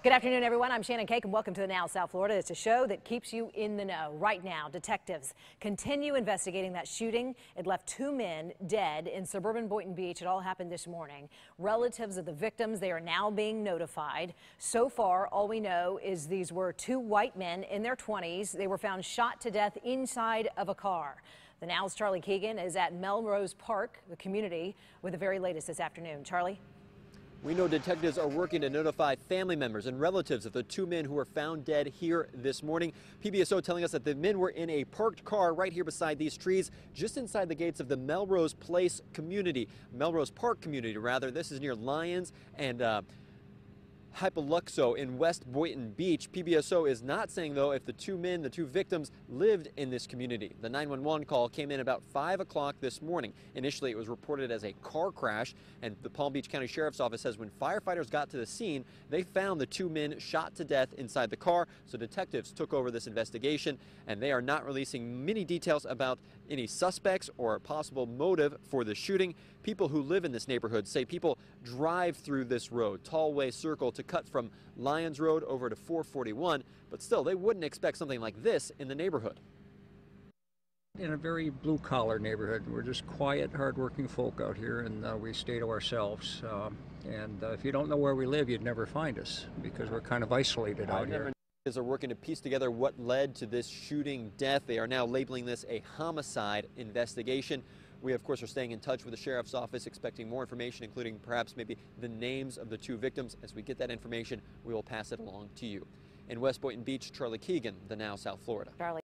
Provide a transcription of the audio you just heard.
Good afternoon, everyone. I'm Shannon Cake, and welcome to the Now South Florida. It's a show that keeps you in the know. Right now, detectives continue investigating that shooting. It left 2 men dead in suburban Boynton Beach. It all happened this morning. Relatives of the victims, they are now being notified. So far, all we know is these were 2 white men in their 20s. They were found shot to death inside of a car. The Now's Charlie Keegan is at Melrose Park, the community, with the very latest this afternoon. Charlie? We know detectives are working to notify family members and relatives of the 2 men who were found dead here this morning. PBSO telling us that the men were in a parked car right here beside these trees, just inside the gates of the Melrose Park community, rather. This is near Lyons and Hypoluxo in West Boynton Beach. PBSO is not saying, though, if the 2 men, the 2 victims, lived in this community. The 911 call came in about 5 o'clock this morning. Initially, it was reported as a car crash, and the Palm Beach County Sheriff's Office says when firefighters got to the scene, they found the 2 men shot to death inside the car. So detectives took over this investigation, and they are not releasing many details about any suspects or a possible motive for the shooting. People who live in this neighborhood say people drive through this road, Tallway Circle, to cut from Lyons Road over to 441, but still, they wouldn't expect something like this in the neighborhood. In a very blue-collar neighborhood. We're just quiet, hard-working folk out here, and we stay to ourselves. If you don't know where we live, you'd never find us because we're kind of isolated out here. Detectives are working to piece together what led to this shooting death. They are now labeling this a homicide investigation. We, of course, are staying in touch with the Sheriff's Office, expecting more information, including perhaps maybe the names of the 2 victims. As we get that information, we will pass it along to you. In West Boynton Beach, Charlie Keegan, the Now South Florida. Charlie.